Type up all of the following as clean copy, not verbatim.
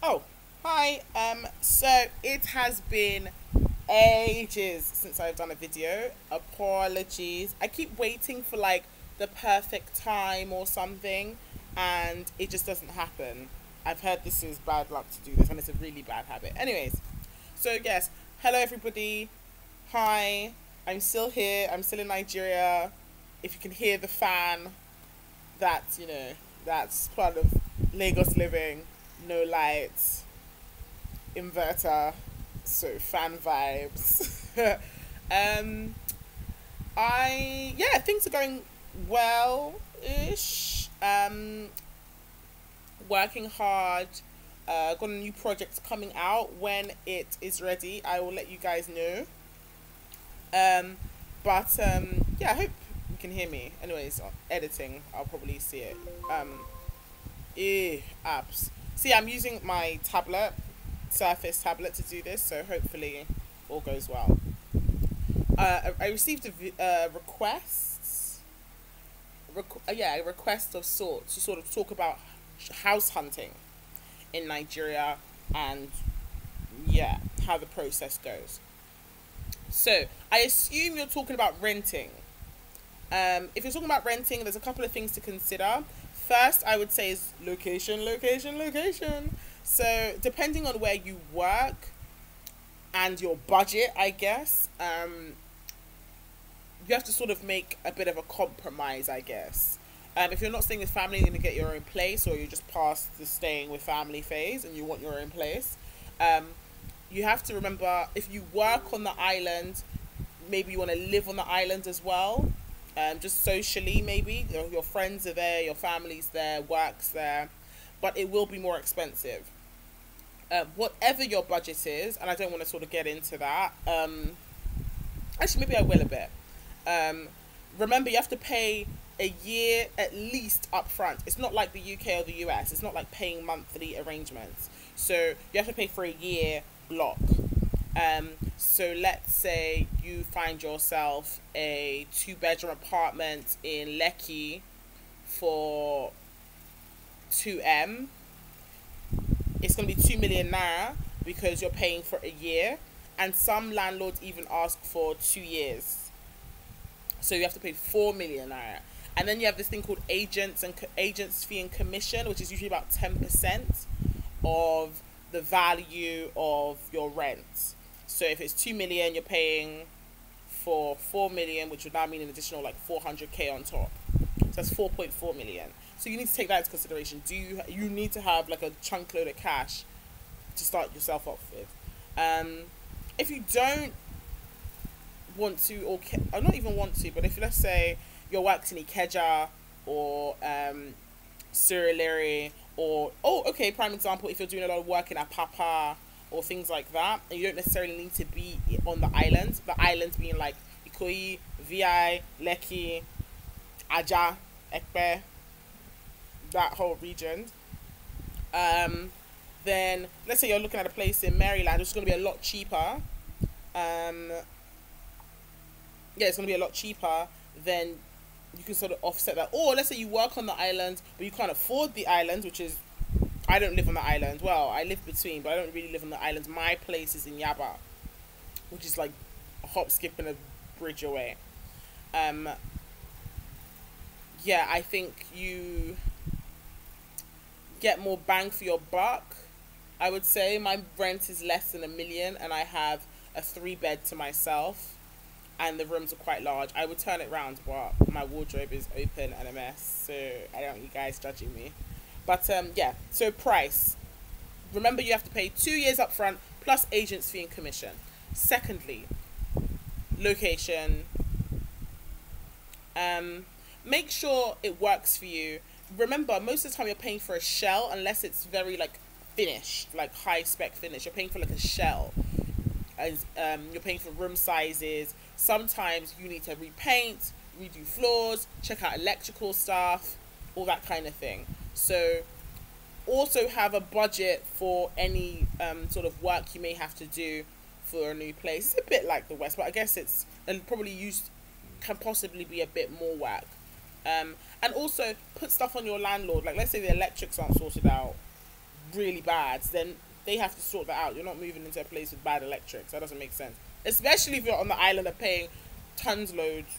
Oh, hi. So it has been ages since I've done a video. Apologies. I keep waiting for like the perfect time or something, and it just doesn't happen. I've heard this is bad luck to do this, and it's a really bad habit. Anyways, so yes, hello everybody. Hi. I'm still here. I'm still in Nigeria. If you can hear the fan, that's that's part of Lagos living. No lights, inverter, so fan vibes. um, things are going well ish. Working hard. Got a new project coming out. When it is ready, I will let you guys know. Um, I hope you can hear me. Anyways, editing, I'll probably see it. Apps. See, I'm using my tablet, Surface tablet, to do this, so hopefully all goes well. I received a a request of sorts to sort of talk about house hunting in Nigeria and how the process goes. So I assume you're talking about renting. If you're talking about renting, there's a couple of things to consider. First, I would say is location, location, location. So depending on where you work and your budget, I guess, you have to sort of make a bit of a compromise, I guess. If you're not staying with family, you're going to get your own place, or you're just past the staying with family phase and you want your own place. Um, you have to remember, if you work on the island, maybe you want to live on the island as well. Just socially, maybe your friends are there, your family's there, works there, but it will be more expensive. Whatever your budget is, and I don't want to sort of get into that. Actually, maybe I will a bit. Um, Remember, you have to pay a year at least up front. It's not like the UK or the US. It's not like paying monthly arrangements. So you have to pay for a year block. So let's say you find yourself a two-bedroom apartment in Lekki for 2M. It's going to be 2 million naira because you're paying for a year. And some landlords even ask for 2 years. So you have to pay 4 million naira. And then you have this thing called agents fee and commission, which is usually about 10% of the value of your rent. So if it's 2 million, you're paying for 4 million, which would now mean an additional like 400k on top. So that's 4.4 million. So you need to take that into consideration. You need to have like a chunk load of cash to start yourself off with. If you don't want to, or not even want to, but if let's say your work's in Ikeja or Surulere, or prime example, if you're doing a lot of work in Apapa or things like that, and you don't necessarily need to be on the islands. The islands being like Ikoyi, Vi, Lekki, Aja, Ekpe, that whole region. Then let's say you're looking at a place in Maryland, which is going to be a lot cheaper. It's going to be a lot cheaper. Then you can sort of offset that. Or let's say you work on the island, but you can't afford the island, which is, I don't live on the island. Well, I live between, but I don't really live on the island. My place is in Yaba, which is like a hop, skip, and a bridge away. I think you get more bang for your buck. I would say my rent is less than 1 million, and I have a 3-bed to myself, and the rooms are quite large. I would turn it round, but my wardrobe is open and a mess, so I don't want you guys judging me. But so price. Remember, you have to pay 2 years up front plus agents fee and commission. Secondly, location. Make sure it works for you. Remember, most of the time you're paying for a shell, unless it's very like finished, like high spec finish. You're paying for like a shell. As you're paying for room sizes. Sometimes you need to repaint, redo floors, check out electrical stuff, all that kind of thing. So also have a budget for any sort of work you may have to do for a new place. It's a bit like the West, but I guess it's can possibly be a bit more work. And also put stuff on your landlord. Like, let's say the electrics aren't sorted out. really bad, then they have to sort that out. You're not moving into a place with bad electrics. That doesn't make sense. Especially if you're on the island and paying tons loads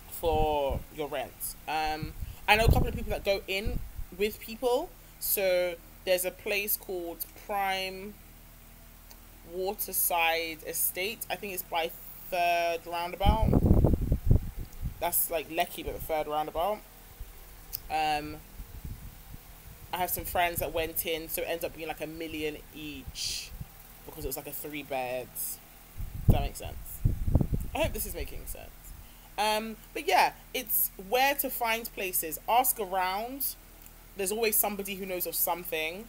for your rent. I know a couple of people that go in with people. So there's a place called Prime Waterside Estate. I think it's by Third Roundabout. That's like Lekki, but the Third Roundabout. Um, I have some friends that went in, so it ends up being like 1 million each because it was like a 3 bed. Does that make sense? I hope this is making sense. But yeah, it's where to find places. Ask around. There's always somebody who knows of something.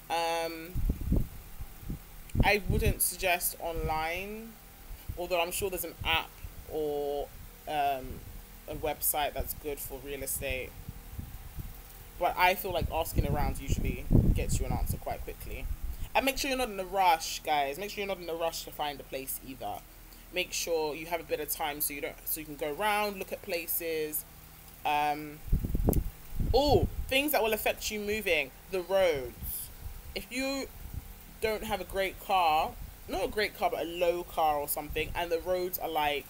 I wouldn't suggest online, although I'm sure there's an app or a website that's good for real estate. But I feel like asking around usually gets you an answer quite quickly. And make sure you're not in a rush, guys. Make sure you're not in a rush to find a place either. Make sure you have a bit of time so you can go around, look at places. Things that will affect you moving. The roads. If you don't have a great car, not a great car, but a low car or something, and the roads are like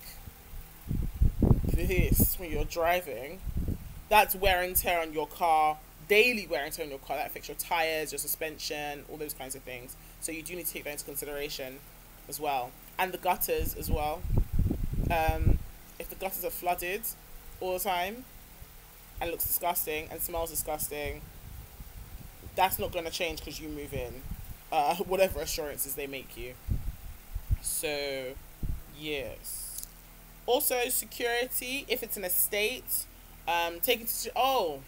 this when you're driving, that's wear and tear on your car, daily wear and tear on your car. That affects your tires, your suspension, all those kinds of things. So you do need to take that into consideration as well. And the gutters as well. If the gutters are flooded all the time and looks disgusting and smells disgusting, that's not going to change because you move in. Whatever assurances they make you. So, yes. Also, security, if it's an estate, take it to...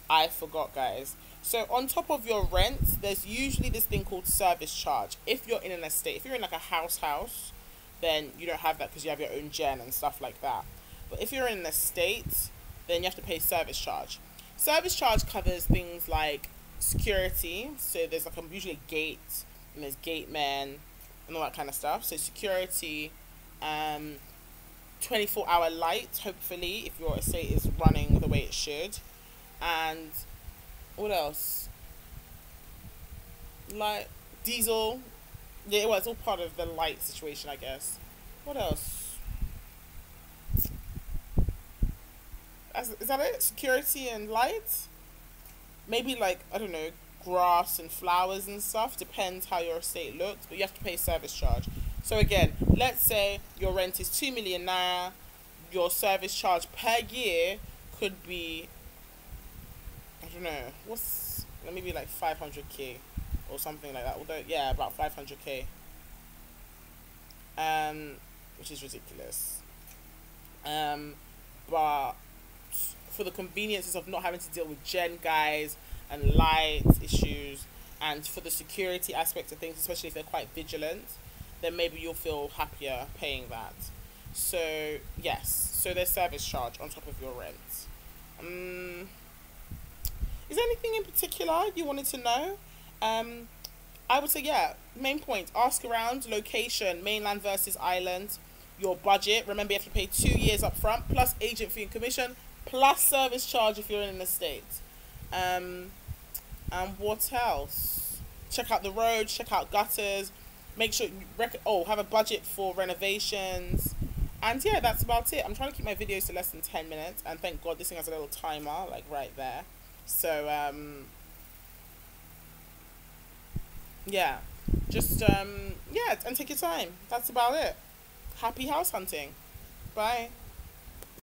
I forgot, guys. So, on top of your rent, there's usually this thing called service charge. If you're in an estate, if you're in like a house, then you don't have that because you have your own gen and stuff like that. But if you're in an estate, then you have to pay service charge. Service charge covers things like security. So there's like usually a gate, and there's gate men and all that kind of stuff. So security, 24-hour light, hopefully, if your estate is running the way it should. And what else? Like diesel. Yeah, well, it's all part of the light situation, I guess. What else? Is that it? Security and light? Maybe like, I don't know, grass and flowers and stuff. Depends how your estate looks, but you have to pay service charge. So again, let's say your rent is 2 million naira. Your service charge per year could be, I don't know, maybe like 500k or something like that. Although, yeah, about 500k. Which is ridiculous. But for the conveniences of not having to deal with gen guys and light issues, and for the security aspect of things, especially if they're quite vigilant, then maybe you'll feel happier paying that. So yes, so there's service charge on top of your rent. Is there anything in particular you wanted to know? I would say, yeah, main point, ask around, location, mainland versus island, your budget. Remember, you have to pay 2 years up front, plus agent fee and commission, plus service charge if you're in an estate. And what else? Check out the roads, check out gutters, make sure you have a budget for renovations. And yeah, that's about it. I'm trying to keep my videos to less than 10 minutes, and thank God this thing has a little timer, like right there. So, yeah, just, yeah, and take your time. That's about it. Happy house hunting. Bye.